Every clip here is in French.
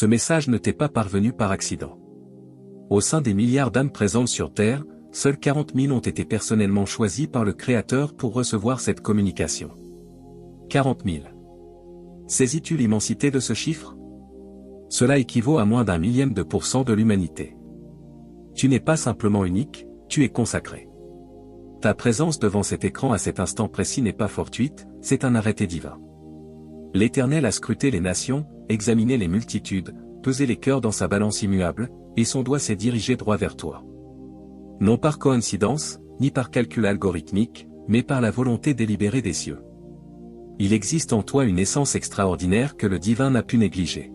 Ce message ne t'est pas parvenu par accident. Au sein des milliards d'âmes présentes sur Terre, seuls 40 000 ont été personnellement choisis par le Créateur pour recevoir cette communication. 40 000. Saisis-tu l'immensité de ce chiffre? Cela équivaut à moins d'un millième de % de l'humanité. Tu n'es pas simplement unique, tu es consacré. Ta présence devant cet écran à cet instant précis n'est pas fortuite, c'est un arrêté divin. L'Éternel a scruté les nations, examiné les multitudes, pesé les cœurs dans sa balance immuable, et son doigt s'est dirigé droit vers toi. Non par coïncidence, ni par calcul algorithmique, mais par la volonté délibérée des cieux. Il existe en toi une essence extraordinaire que le divin n'a pu négliger.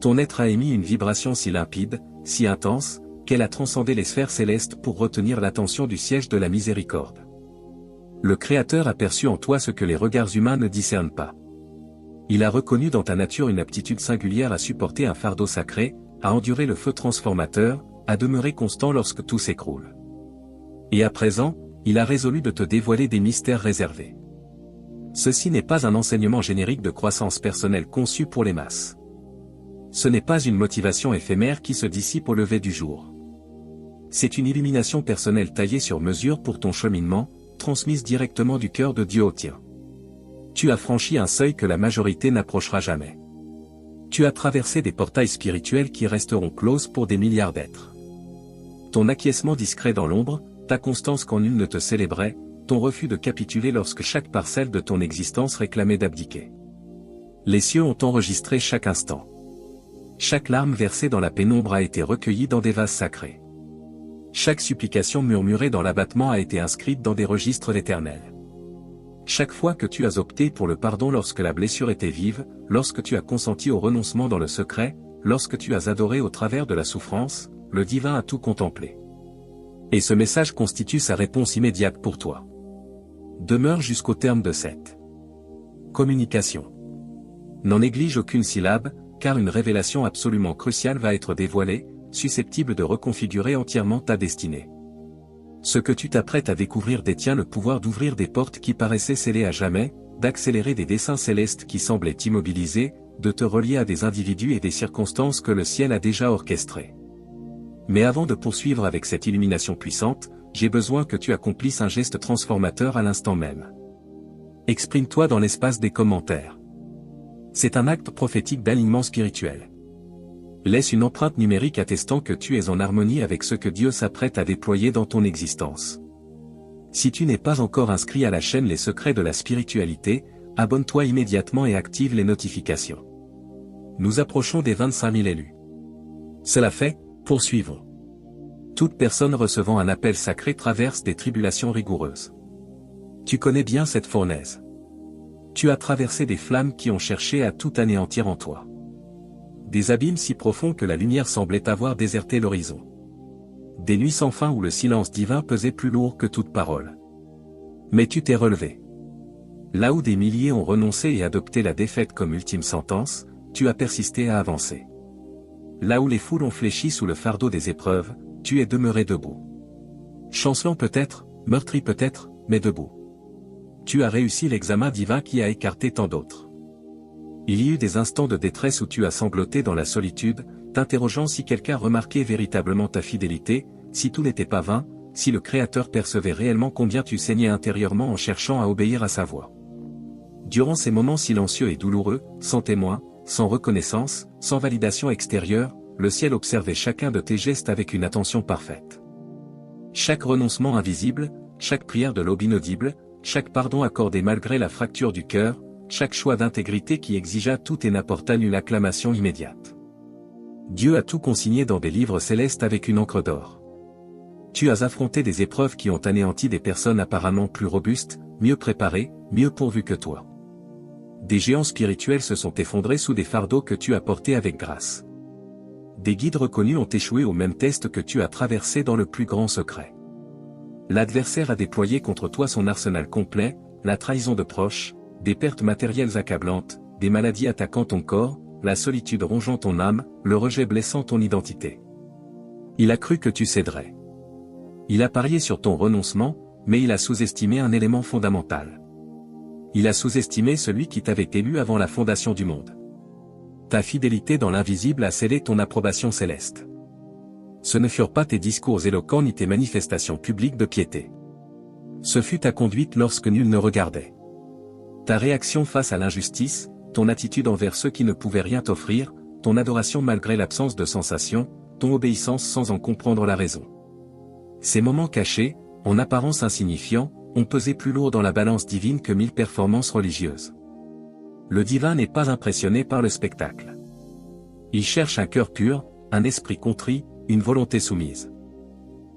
Ton être a émis une vibration si limpide, si intense, qu'elle a transcendé les sphères célestes pour retenir l'attention du siège de la miséricorde. Le Créateur a perçu en toi ce que les regards humains ne discernent pas. Il a reconnu dans ta nature une aptitude singulière à supporter un fardeau sacré, à endurer le feu transformateur, à demeurer constant lorsque tout s'écroule. Et à présent, il a résolu de te dévoiler des mystères réservés. Ceci n'est pas un enseignement générique de croissance personnelle conçu pour les masses. Ce n'est pas une motivation éphémère qui se dissipe au lever du jour. C'est une illumination personnelle taillée sur mesure pour ton cheminement, transmise directement du cœur de Dieu au tien. Tu as franchi un seuil que la majorité n'approchera jamais. Tu as traversé des portails spirituels qui resteront closes pour des milliards d'êtres. Ton acquiescement discret dans l'ombre, ta constance quand nul ne te célébrait, ton refus de capituler lorsque chaque parcelle de ton existence réclamait d'abdiquer. Les cieux ont enregistré chaque instant. Chaque larme versée dans la pénombre a été recueillie dans des vases sacrés. Chaque supplication murmurée dans l'abattement a été inscrite dans des registres l'Éternel. Chaque fois que tu as opté pour le pardon lorsque la blessure était vive, lorsque tu as consenti au renoncement dans le secret, lorsque tu as adoré au travers de la souffrance, le divin a tout contemplé. Et ce message constitue sa réponse immédiate pour toi. Demeure jusqu'au terme de cette communication. N'en néglige aucune syllabe, car une révélation absolument cruciale va être dévoilée, susceptible de reconfigurer entièrement ta destinée. Ce que tu t'apprêtes à découvrir détient le pouvoir d'ouvrir des portes qui paraissaient scellées à jamais, d'accélérer des desseins célestes qui semblaient immobilisés, de te relier à des individus et des circonstances que le ciel a déjà orchestrées. Mais avant de poursuivre avec cette illumination puissante, j'ai besoin que tu accomplisses un geste transformateur à l'instant même. Exprime-toi dans l'espace des commentaires. C'est un acte prophétique d'alignement spirituel. Laisse une empreinte numérique attestant que tu es en harmonie avec ce que Dieu s'apprête à déployer dans ton existence. Si tu n'es pas encore inscrit à la chaîne Les Secrets de la Spiritualité, abonne-toi immédiatement et active les notifications. Nous approchons des 25 000 élus. Cela fait, poursuivons. Toute personne recevant un appel sacré traverse des tribulations rigoureuses. Tu connais bien cette fournaise. Tu as traversé des flammes qui ont cherché à tout anéantir en toi. Des abîmes si profonds que la lumière semblait avoir déserté l'horizon. Des nuits sans fin où le silence divin pesait plus lourd que toute parole. Mais tu t'es relevé. Là où des milliers ont renoncé et adopté la défaite comme ultime sentence, tu as persisté à avancer. Là où les foules ont fléchi sous le fardeau des épreuves, tu es demeuré debout. Chancelant peut-être, meurtri peut-être, mais debout. Tu as réussi l'examen divin qui a écarté tant d'autres. Il y eut des instants de détresse où tu as sangloté dans la solitude, t'interrogeant si quelqu'un remarquait véritablement ta fidélité, si tout n'était pas vain, si le Créateur percevait réellement combien tu saignais intérieurement en cherchant à obéir à sa voix. Durant ces moments silencieux et douloureux, sans témoin, sans reconnaissance, sans validation extérieure, le ciel observait chacun de tes gestes avec une attention parfaite. Chaque renoncement invisible, chaque prière de l'aube inaudible, chaque pardon accordé malgré la fracture du cœur, chaque choix d'intégrité qui exigea tout et n'apporta nulle acclamation immédiate. Dieu a tout consigné dans des livres célestes avec une encre d'or. Tu as affronté des épreuves qui ont anéanti des personnes apparemment plus robustes, mieux préparées, mieux pourvues que toi. Des géants spirituels se sont effondrés sous des fardeaux que tu as portés avec grâce. Des guides reconnus ont échoué au même test que tu as traversé dans le plus grand secret. L'adversaire a déployé contre toi son arsenal complet, la trahison de proches, des pertes matérielles accablantes, des maladies attaquant ton corps, la solitude rongeant ton âme, le rejet blessant ton identité. Il a cru que tu céderais. Il a parié sur ton renoncement, mais il a sous-estimé un élément fondamental. Il a sous-estimé celui qui t'avait élu avant la fondation du monde. Ta fidélité dans l'invisible a scellé ton approbation céleste. Ce ne furent pas tes discours éloquents ni tes manifestations publiques de piété. Ce fut ta conduite lorsque nul ne regardait. Ta réaction face à l'injustice, ton attitude envers ceux qui ne pouvaient rien t'offrir, ton adoration malgré l'absence de sensation, ton obéissance sans en comprendre la raison. Ces moments cachés, en apparence insignifiants, ont pesé plus lourd dans la balance divine que 1000 performances religieuses. Le divin n'est pas impressionné par le spectacle. Il cherche un cœur pur, un esprit contrit, une volonté soumise.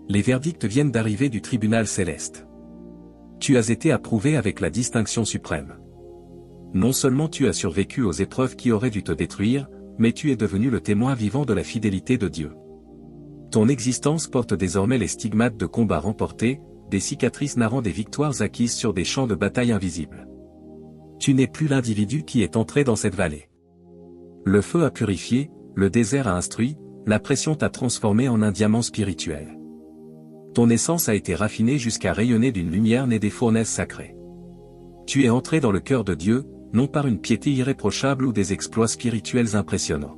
Les verdicts viennent d'arriver du tribunal céleste. Tu as été approuvé avec la distinction suprême. Non seulement tu as survécu aux épreuves qui auraient dû te détruire, mais tu es devenu le témoin vivant de la fidélité de Dieu. Ton existence porte désormais les stigmates de combats remportés, des cicatrices narrant des victoires acquises sur des champs de bataille invisibles. Tu n'es plus l'individu qui est entré dans cette vallée. Le feu a purifié, le désert a instruit, la pression t'a transformé en un diamant spirituel. Ton essence a été raffinée jusqu'à rayonner d'une lumière née des fournaises sacrées. Tu es entré dans le cœur de Dieu, non par une piété irréprochable ou des exploits spirituels impressionnants.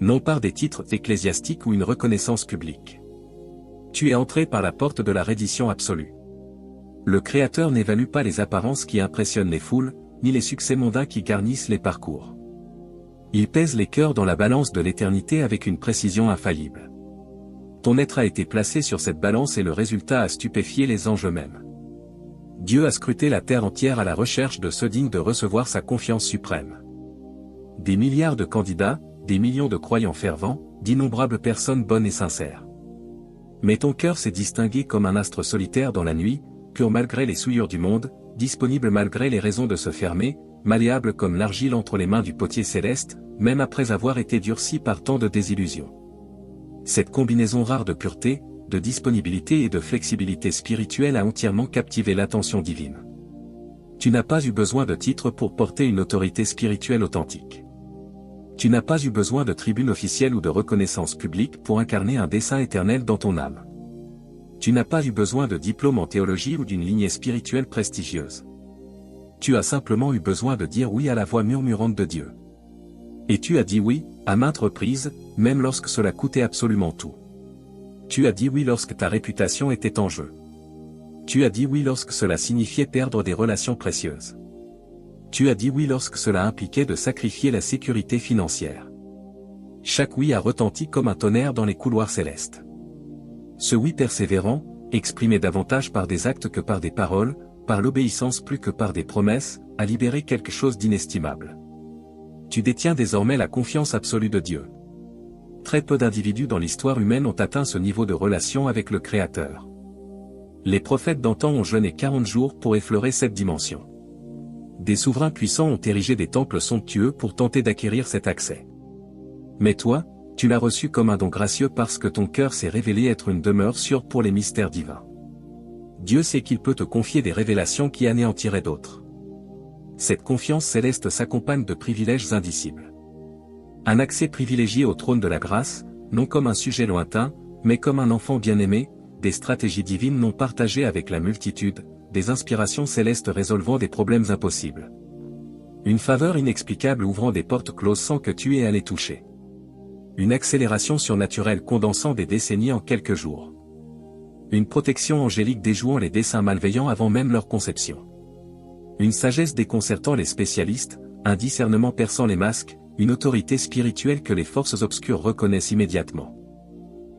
Non par des titres ecclésiastiques ou une reconnaissance publique. Tu es entré par la porte de la reddition absolue. Le Créateur n'évalue pas les apparences qui impressionnent les foules, ni les succès mondains qui garnissent les parcours. Il pèse les cœurs dans la balance de l'éternité avec une précision infaillible. Ton être a été placé sur cette balance et le résultat a stupéfié les anges eux-mêmes. Dieu a scruté la terre entière à la recherche de ceux dignes de recevoir sa confiance suprême. Des milliards de candidats, des millions de croyants fervents, d'innombrables personnes bonnes et sincères. Mais ton cœur s'est distingué comme un astre solitaire dans la nuit, pur malgré les souillures du monde, disponible malgré les raisons de se fermer, malléable comme l'argile entre les mains du potier céleste, même après avoir été durci par tant de désillusions. Cette combinaison rare de pureté, de disponibilité et de flexibilité spirituelle a entièrement captivé l'attention divine. Tu n'as pas eu besoin de titre pour porter une autorité spirituelle authentique. Tu n'as pas eu besoin de tribune officielle ou de reconnaissance publique pour incarner un dessein éternel dans ton âme. Tu n'as pas eu besoin de diplôme en théologie ou d'une lignée spirituelle prestigieuse. Tu as simplement eu besoin de dire oui à la voix murmurante de Dieu. Et tu as dit oui, à maintes reprises, même lorsque cela coûtait absolument tout. Tu as dit oui lorsque ta réputation était en jeu. Tu as dit oui lorsque cela signifiait perdre des relations précieuses. Tu as dit oui lorsque cela impliquait de sacrifier la sécurité financière. Chaque oui a retenti comme un tonnerre dans les couloirs célestes. Ce oui persévérant, exprimé davantage par des actes que par des paroles, par l'obéissance plus que par des promesses, a libéré quelque chose d'inestimable. Tu détiens désormais la confiance absolue de Dieu. Très peu d'individus dans l'histoire humaine ont atteint ce niveau de relation avec le Créateur. Les prophètes d'antan ont jeûné 40 jours pour effleurer cette dimension. Des souverains puissants ont érigé des temples somptueux pour tenter d'acquérir cet accès. Mais toi, tu l'as reçu comme un don gracieux parce que ton cœur s'est révélé être une demeure sûre pour les mystères divins. Dieu sait qu'il peut te confier des révélations qui anéantiraient d'autres. Cette confiance céleste s'accompagne de privilèges indicibles. Un accès privilégié au trône de la grâce, non comme un sujet lointain, mais comme un enfant bien-aimé, des stratégies divines non partagées avec la multitude, des inspirations célestes résolvant des problèmes impossibles. Une faveur inexplicable ouvrant des portes closes sans que tu aies à les toucher. Une accélération surnaturelle condensant des décennies en quelques jours. Une protection angélique déjouant les desseins malveillants avant même leur conception. Une sagesse déconcertant les spécialistes, un discernement perçant les masques, une autorité spirituelle que les forces obscures reconnaissent immédiatement.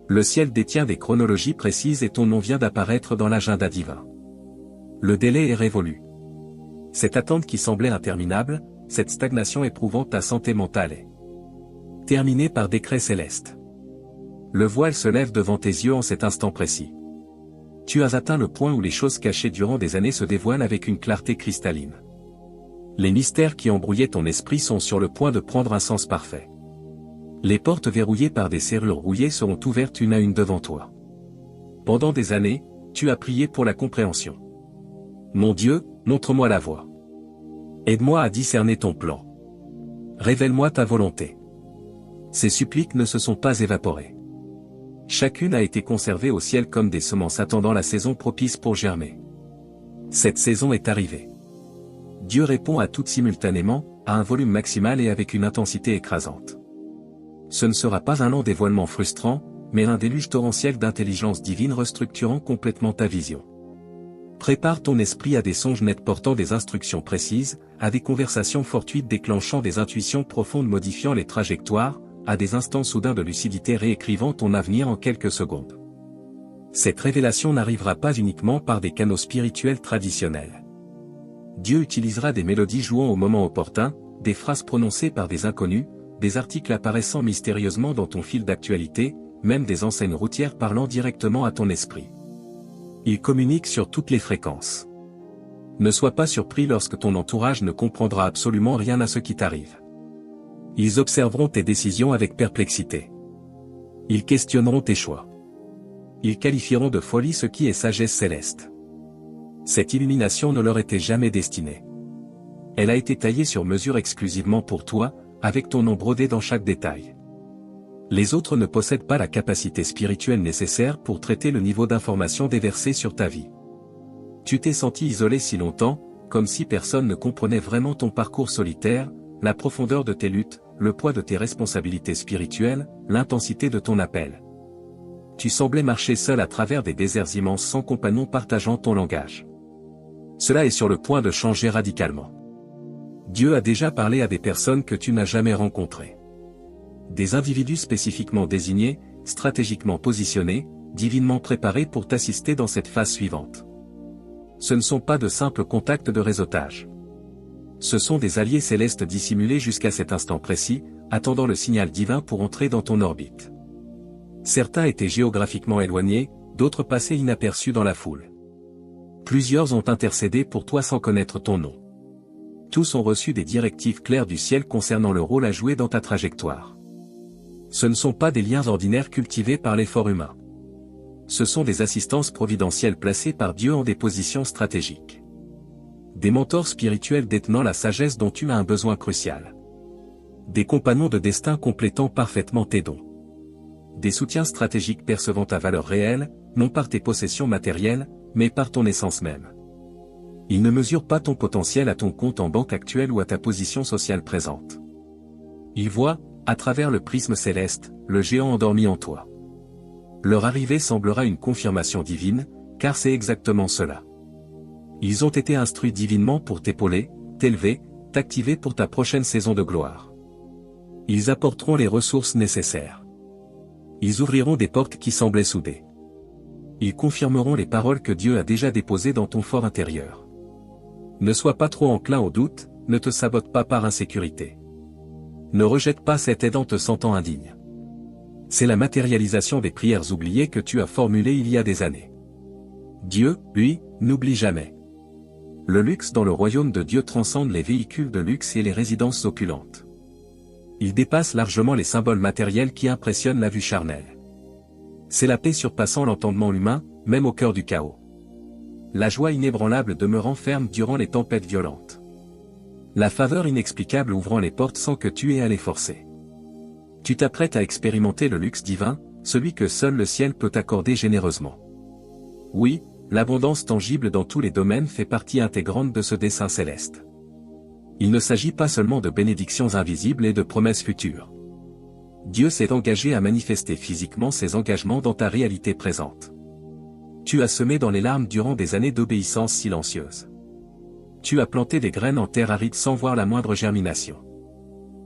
Le ciel détient des chronologies précises et ton nom vient d'apparaître dans l'agenda divin. Le délai est révolu. Cette attente qui semblait interminable, cette stagnation éprouvant ta santé mentale est terminée par décret céleste. Le voile se lève devant tes yeux en cet instant précis. Tu as atteint le point où les choses cachées durant des années se dévoilent avec une clarté cristalline. Les mystères qui embrouillaient ton esprit sont sur le point de prendre un sens parfait. Les portes verrouillées par des serrures rouillées seront ouvertes une à une devant toi. Pendant des années, tu as prié pour la compréhension. Mon Dieu, montre-moi la voie. Aide-moi à discerner ton plan. Révèle-moi ta volonté. Ces suppliques ne se sont pas évaporées. Chacune a été conservée au ciel comme des semences attendant la saison propice pour germer. Cette saison est arrivée. Dieu répond à toutes simultanément, à un volume maximal et avec une intensité écrasante. Ce ne sera pas un long dévoilement frustrant, mais un déluge torrentiel d'intelligence divine restructurant complètement ta vision. Prépare ton esprit à des songes nets portant des instructions précises, à des conversations fortuites déclenchant des intuitions profondes modifiant les trajectoires, à des instants soudains de lucidité réécrivant ton avenir en quelques secondes. Cette révélation n'arrivera pas uniquement par des canaux spirituels traditionnels. Dieu utilisera des mélodies jouant au moment opportun, des phrases prononcées par des inconnus, des articles apparaissant mystérieusement dans ton fil d'actualité, même des enseignes routières parlant directement à ton esprit. Il communique sur toutes les fréquences. Ne sois pas surpris lorsque ton entourage ne comprendra absolument rien à ce qui t'arrive. Ils observeront tes décisions avec perplexité. Ils questionneront tes choix. Ils qualifieront de folie ce qui est sagesse céleste. Cette illumination ne leur était jamais destinée. Elle a été taillée sur mesure exclusivement pour toi, avec ton nom brodé dans chaque détail. Les autres ne possèdent pas la capacité spirituelle nécessaire pour traiter le niveau d'information déversé sur ta vie. Tu t'es senti isolé si longtemps, comme si personne ne comprenait vraiment ton parcours solitaire, la profondeur de tes luttes, le poids de tes responsabilités spirituelles, l'intensité de ton appel. Tu semblais marcher seul à travers des déserts immenses sans compagnon partageant ton langage. Cela est sur le point de changer radicalement. Dieu a déjà parlé à des personnes que tu n'as jamais rencontrées. Des individus spécifiquement désignés, stratégiquement positionnés, divinement préparés pour t'assister dans cette phase suivante. Ce ne sont pas de simples contacts de réseautage. Ce sont des alliés célestes dissimulés jusqu'à cet instant précis, attendant le signal divin pour entrer dans ton orbite. Certains étaient géographiquement éloignés, d'autres passaient inaperçus dans la foule. Plusieurs ont intercédé pour toi sans connaître ton nom. Tous ont reçu des directives claires du ciel concernant le rôle à jouer dans ta trajectoire. Ce ne sont pas des liens ordinaires cultivés par l'effort humain. Ce sont des assistances providentielles placées par Dieu en des positions stratégiques. Des mentors spirituels détenant la sagesse dont tu as un besoin crucial. Des compagnons de destin complétant parfaitement tes dons. Des soutiens stratégiques percevant ta valeur réelle, non par tes possessions matérielles, mais par ton essence même. Ils ne mesurent pas ton potentiel à ton compte en banque actuel ou à ta position sociale présente. Ils voient, à travers le prisme céleste, le géant endormi en toi. Leur arrivée semblera une confirmation divine, car c'est exactement cela. Ils ont été instruits divinement pour t'épauler, t'élever, t'activer pour ta prochaine saison de gloire. Ils apporteront les ressources nécessaires. Ils ouvriront des portes qui semblaient soudées. Ils confirmeront les paroles que Dieu a déjà déposées dans ton fort intérieur. Ne sois pas trop enclin au doute, ne te sabote pas par insécurité. Ne rejette pas cette aide en te sentant indigne. C'est la matérialisation des prières oubliées que tu as formulées il y a des années. Dieu, lui, n'oublie jamais. Le luxe dans le royaume de Dieu transcende les véhicules de luxe et les résidences opulentes. Il dépasse largement les symboles matériels qui impressionnent la vue charnelle. C'est la paix surpassant l'entendement humain, même au cœur du chaos. La joie inébranlable demeurant ferme durant les tempêtes violentes. La faveur inexplicable ouvrant les portes sans que tu aies à les forcer. Tu t'apprêtes à expérimenter le luxe divin, celui que seul le ciel peut accorder généreusement. Oui, l'abondance tangible dans tous les domaines fait partie intégrante de ce dessein céleste. Il ne s'agit pas seulement de bénédictions invisibles et de promesses futures. Dieu s'est engagé à manifester physiquement ses engagements dans ta réalité présente. Tu as semé dans les larmes durant des années d'obéissance silencieuse. Tu as planté des graines en terre aride sans voir la moindre germination.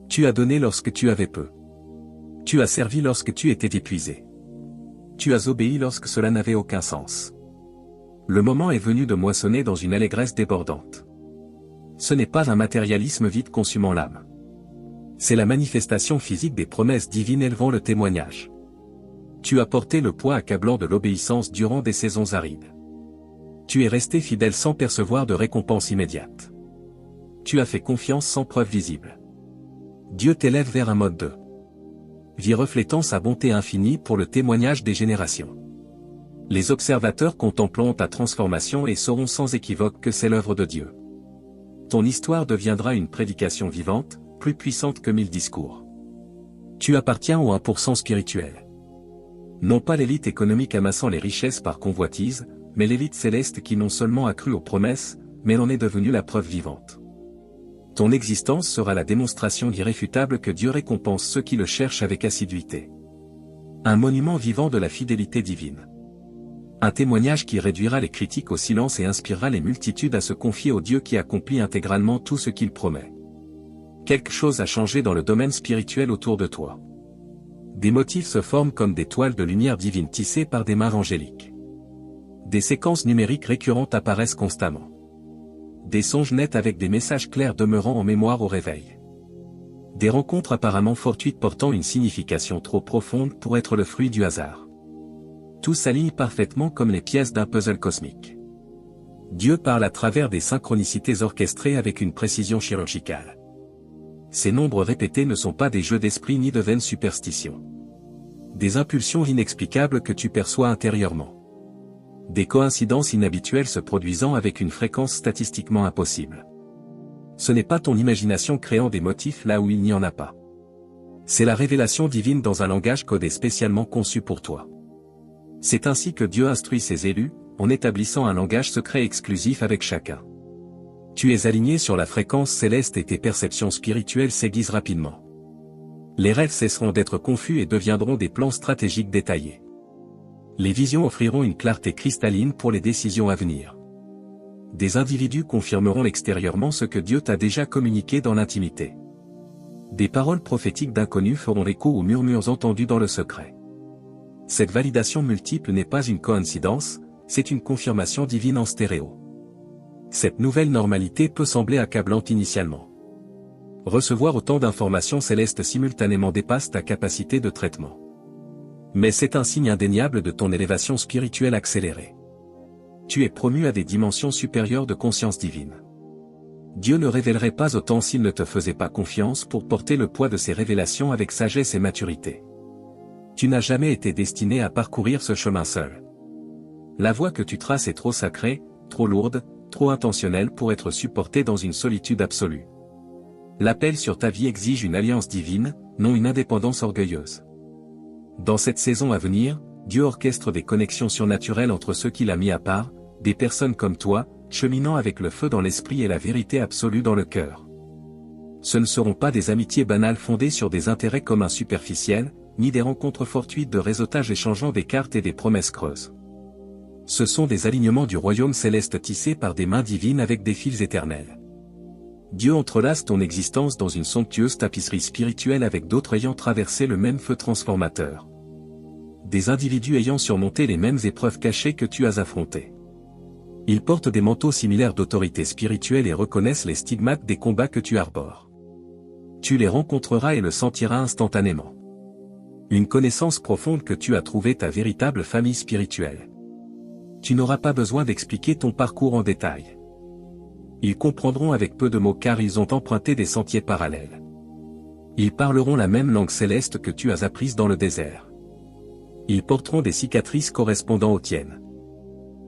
Tu as donné lorsque tu avais peu. Tu as servi lorsque tu étais épuisé. Tu as obéi lorsque cela n'avait aucun sens. Le moment est venu de moissonner dans une allégresse débordante. Ce n'est pas un matérialisme vide consumant l'âme. C'est la manifestation physique des promesses divines élevant le témoignage. Tu as porté le poids accablant de l'obéissance durant des saisons arides. Tu es resté fidèle sans percevoir de récompense immédiate. Tu as fait confiance sans preuve visible. Dieu t'élève vers un mode de vie reflétant sa bonté infinie pour le témoignage des générations. Les observateurs contempleront ta transformation et sauront sans équivoque que c'est l'œuvre de Dieu. Ton histoire deviendra une prédication vivante, plus puissante que 1000 discours. Tu appartiens au 1% spirituel. Non pas l'élite économique amassant les richesses par convoitise, mais l'élite céleste qui non seulement a cru aux promesses, mais en est devenue la preuve vivante. Ton existence sera la démonstration irréfutable que Dieu récompense ceux qui le cherchent avec assiduité. Un monument vivant de la fidélité divine. Un témoignage qui réduira les critiques au silence et inspirera les multitudes à se confier au Dieu qui accomplit intégralement tout ce qu'il promet. Quelque chose a changé dans le domaine spirituel autour de toi. Des motifs se forment comme des toiles de lumière divine tissées par des mains angéliques. Des séquences numériques récurrentes apparaissent constamment. Des songes nets avec des messages clairs demeurant en mémoire au réveil. Des rencontres apparemment fortuites portant une signification trop profonde pour être le fruit du hasard. Tout s'aligne parfaitement comme les pièces d'un puzzle cosmique. Dieu parle à travers des synchronicités orchestrées avec une précision chirurgicale. Ces nombres répétés ne sont pas des jeux d'esprit ni de vaines superstitions. Des impulsions inexplicables que tu perçois intérieurement. Des coïncidences inhabituelles se produisant avec une fréquence statistiquement impossible. Ce n'est pas ton imagination créant des motifs là où il n'y en a pas. C'est la révélation divine dans un langage codé spécialement conçu pour toi. C'est ainsi que Dieu instruit ses élus, en établissant un langage secret exclusif avec chacun. Tu es aligné sur la fréquence céleste et tes perceptions spirituelles s'aiguisent rapidement. Les rêves cesseront d'être confus et deviendront des plans stratégiques détaillés. Les visions offriront une clarté cristalline pour les décisions à venir. Des individus confirmeront extérieurement ce que Dieu t'a déjà communiqué dans l'intimité. Des paroles prophétiques d'inconnus feront écho aux murmures entendus dans le secret. Cette validation multiple n'est pas une coïncidence, c'est une confirmation divine en stéréo. Cette nouvelle normalité peut sembler accablante initialement. Recevoir autant d'informations célestes simultanément dépasse ta capacité de traitement. Mais c'est un signe indéniable de ton élévation spirituelle accélérée. Tu es promu à des dimensions supérieures de conscience divine. Dieu ne révélerait pas autant s'il ne te faisait pas confiance pour porter le poids de ses révélations avec sagesse et maturité. Tu n'as jamais été destiné à parcourir ce chemin seul. La voie que tu traces est trop sacrée, trop lourde, trop intentionnelle pour être supportée dans une solitude absolue. L'appel sur ta vie exige une alliance divine, non une indépendance orgueilleuse. Dans cette saison à venir, Dieu orchestre des connexions surnaturelles entre ceux qu'il a mis à part, des personnes comme toi, cheminant avec le feu dans l'esprit et la vérité absolue dans le cœur. Ce ne seront pas des amitiés banales fondées sur des intérêts communs superficiels, ni des rencontres fortuites de réseautage échangeant des cartes et des promesses creuses. Ce sont des alignements du royaume céleste tissés par des mains divines avec des fils éternels. Dieu entrelace ton existence dans une somptueuse tapisserie spirituelle avec d'autres ayant traversé le même feu transformateur. Des individus ayant surmonté les mêmes épreuves cachées que tu as affrontées. Ils portent des manteaux similaires d'autorité spirituelle et reconnaissent les stigmates des combats que tu arbores. Tu les rencontreras et le sentiras instantanément. Une connaissance profonde que tu as trouvé ta véritable famille spirituelle. Tu n'auras pas besoin d'expliquer ton parcours en détail. Ils comprendront avec peu de mots car ils ont emprunté des sentiers parallèles. Ils parleront la même langue céleste que tu as apprise dans le désert. Ils porteront des cicatrices correspondant aux tiennes.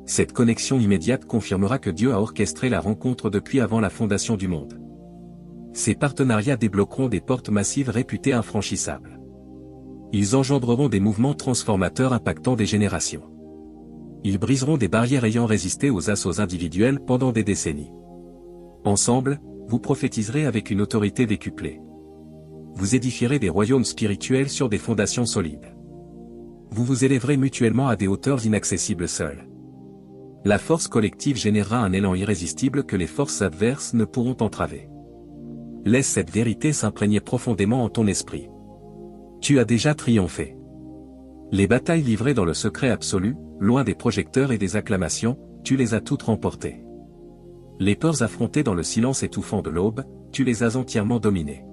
Cette connexion immédiate confirmera que Dieu a orchestré la rencontre depuis avant la fondation du monde. Ces partenariats débloqueront des portes massives réputées infranchissables. Ils engendreront des mouvements transformateurs impactant des générations. Ils briseront des barrières ayant résisté aux assauts individuels pendant des décennies. Ensemble, vous prophétiserez avec une autorité décuplée. Vous édifierez des royaumes spirituels sur des fondations solides. Vous vous élèverez mutuellement à des hauteurs inaccessibles seules. La force collective générera un élan irrésistible que les forces adverses ne pourront entraver. Laisse cette vérité s'imprégner profondément en ton esprit. Tu as déjà triomphé. Les batailles livrées dans le secret absolu, loin des projecteurs et des acclamations, tu les as toutes remportées. Les peurs affrontées dans le silence étouffant de l'aube, tu les as entièrement dominées.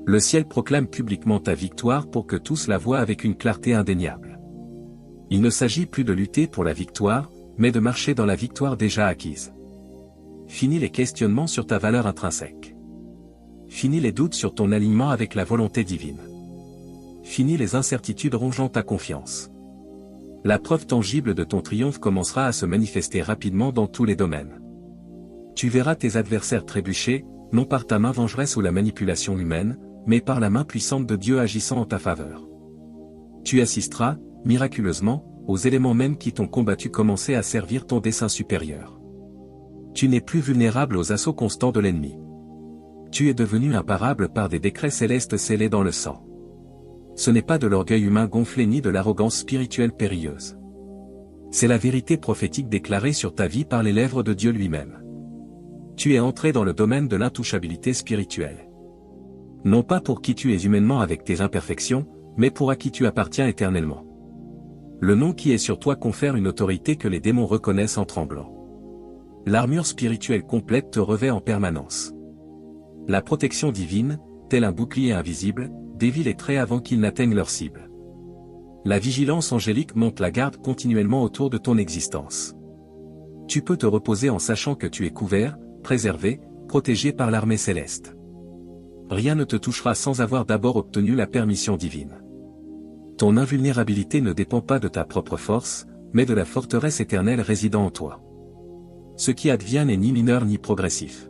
Le ciel proclame publiquement ta victoire pour que tous la voient avec une clarté indéniable. Il ne s'agit plus de lutter pour la victoire, mais de marcher dans la victoire déjà acquise. Fini les questionnements sur ta valeur intrinsèque. Fini les doutes sur ton alignement avec la volonté divine. Fini les incertitudes rongeant ta confiance. La preuve tangible de ton triomphe commencera à se manifester rapidement dans tous les domaines. Tu verras tes adversaires trébucher, non par ta main vengeresse ou la manipulation humaine, mais par la main puissante de Dieu agissant en ta faveur. Tu assisteras, miraculeusement, aux éléments mêmes qui t'ont combattu commencer à servir ton dessein supérieur. Tu n'es plus vulnérable aux assauts constants de l'ennemi. Tu es devenu imparable par des décrets célestes scellés dans le sang. Ce n'est pas de l'orgueil humain gonflé ni de l'arrogance spirituelle périlleuse. C'est la vérité prophétique déclarée sur ta vie par les lèvres de Dieu lui-même. Tu es entré dans le domaine de l'intouchabilité spirituelle. Non pas pour qui tu es humainement avec tes imperfections, mais pour à qui tu appartiens éternellement. Le nom qui est sur toi confère une autorité que les démons reconnaissent en tremblant. L'armure spirituelle complète te revêt en permanence. La protection divine, tel un bouclier invisible, dévie les traits avant qu'ils n'atteignent leur cible. La vigilance angélique monte la garde continuellement autour de ton existence. Tu peux te reposer en sachant que tu es couvert, préservé, protégé par l'armée céleste. Rien ne te touchera sans avoir d'abord obtenu la permission divine. Ton invulnérabilité ne dépend pas de ta propre force, mais de la forteresse éternelle résidant en toi. Ce qui advient n'est ni mineur ni progressif.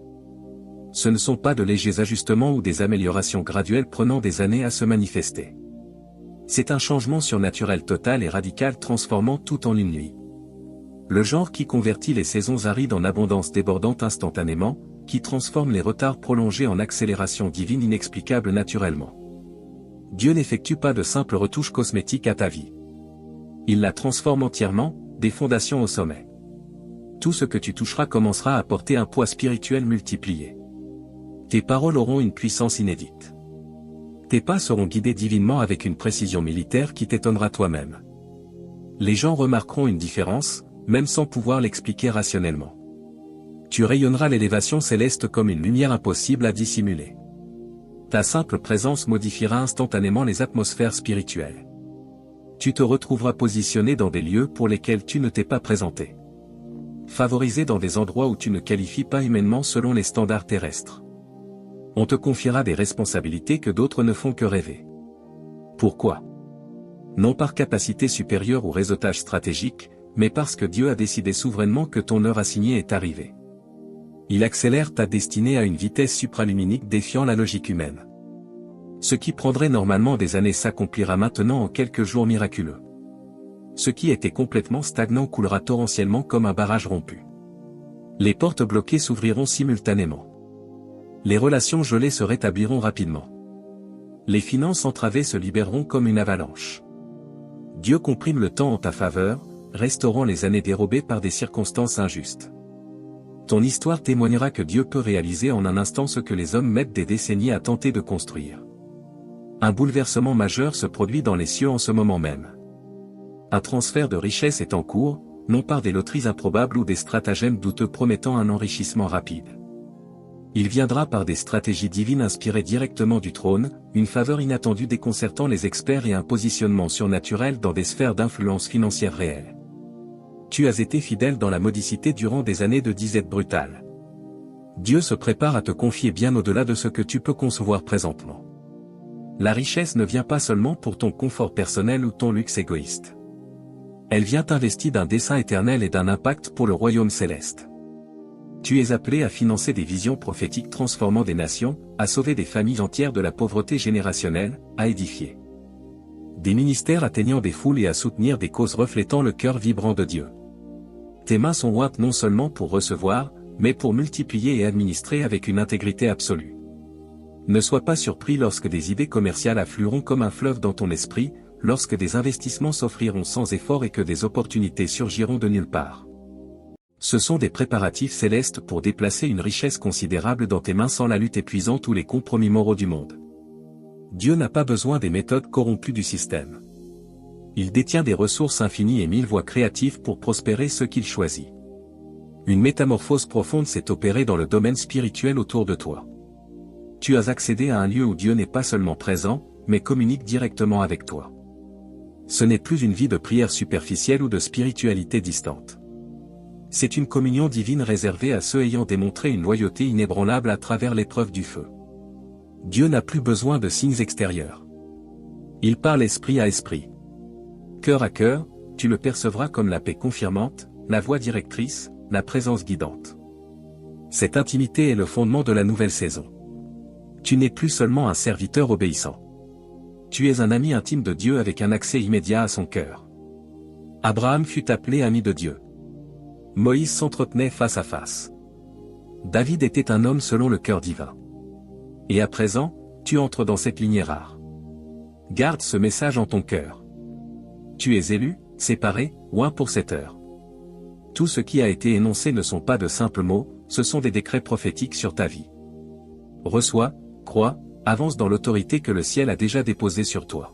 Ce ne sont pas de légers ajustements ou des améliorations graduelles prenant des années à se manifester. C'est un changement surnaturel total et radical transformant tout en une nuit. Le genre qui convertit les saisons arides en abondance débordante instantanément, qui transforme les retards prolongés en accélération divine inexplicable naturellement. Dieu n'effectue pas de simples retouches cosmétiques à ta vie. Il la transforme entièrement, des fondations au sommet. Tout ce que tu toucheras commencera à porter un poids spirituel multiplié. Tes paroles auront une puissance inédite. Tes pas seront guidés divinement avec une précision militaire qui t'étonnera toi-même. Les gens remarqueront une différence, même sans pouvoir l'expliquer rationnellement. Tu rayonneras l'élévation céleste comme une lumière impossible à dissimuler. Ta simple présence modifiera instantanément les atmosphères spirituelles. Tu te retrouveras positionné dans des lieux pour lesquels tu ne t'es pas présenté. Favorisé dans des endroits où tu ne qualifies pas humainement selon les standards terrestres. On te confiera des responsabilités que d'autres ne font que rêver. Pourquoi? Non par capacité supérieure ou réseautage stratégique, mais parce que Dieu a décidé souverainement que ton heure assignée est arrivée. Il accélère ta destinée à une vitesse supraluminique défiant la logique humaine. Ce qui prendrait normalement des années s'accomplira maintenant en quelques jours miraculeux. Ce qui était complètement stagnant coulera torrentiellement comme un barrage rompu. Les portes bloquées s'ouvriront simultanément. Les relations gelées se rétabliront rapidement. Les finances entravées se libéreront comme une avalanche. Dieu comprime le temps en ta faveur, restaurant les années dérobées par des circonstances injustes. Ton histoire témoignera que Dieu peut réaliser en un instant ce que les hommes mettent des décennies à tenter de construire. Un bouleversement majeur se produit dans les cieux en ce moment même. Un transfert de richesse est en cours, non par des loteries improbables ou des stratagèmes douteux promettant un enrichissement rapide. Il viendra par des stratégies divines inspirées directement du trône, une faveur inattendue déconcertant les experts et un positionnement surnaturel dans des sphères d'influence financière réelles. Tu as été fidèle dans la modicité durant des années de disette brutale. Dieu se prépare à te confier bien au-delà de ce que tu peux concevoir présentement. La richesse ne vient pas seulement pour ton confort personnel ou ton luxe égoïste. Elle vient investie d'un dessein éternel et d'un impact pour le royaume céleste. Tu es appelé à financer des visions prophétiques transformant des nations, à sauver des familles entières de la pauvreté générationnelle, à édifier des ministères atteignant des foules et à soutenir des causes reflétant le cœur vibrant de Dieu. Tes mains sont ointes non seulement pour recevoir, mais pour multiplier et administrer avec une intégrité absolue. Ne sois pas surpris lorsque des idées commerciales afflueront comme un fleuve dans ton esprit, lorsque des investissements s'offriront sans effort et que des opportunités surgiront de nulle part. Ce sont des préparatifs célestes pour déplacer une richesse considérable dans tes mains sans la lutte épuisante ou les compromis moraux du monde. Dieu n'a pas besoin des méthodes corrompues du système. Il détient des ressources infinies et 1000 voies créatives pour prospérer ceux qu'il choisit. Une métamorphose profonde s'est opérée dans le domaine spirituel autour de toi. Tu as accédé à un lieu où Dieu n'est pas seulement présent, mais communique directement avec toi. Ce n'est plus une vie de prière superficielle ou de spiritualité distante. C'est une communion divine réservée à ceux ayant démontré une loyauté inébranlable à travers l'épreuve du feu. Dieu n'a plus besoin de signes extérieurs. Il parle esprit à esprit. Cœur à cœur, tu le percevras comme la paix confirmante, la voix directrice, la présence guidante. Cette intimité est le fondement de la nouvelle saison. Tu n'es plus seulement un serviteur obéissant. Tu es un ami intime de Dieu avec un accès immédiat à son cœur. Abraham fut appelé ami de Dieu. Moïse s'entretenait face à face. David était un homme selon le cœur divin. Et à présent, tu entres dans cette lignée rare. Garde ce message en ton cœur. Tu es élu, séparé, oint pour cette heure. Tout ce qui a été énoncé ne sont pas de simples mots, ce sont des décrets prophétiques sur ta vie. Reçois, crois, avance dans l'autorité que le ciel a déjà déposée sur toi.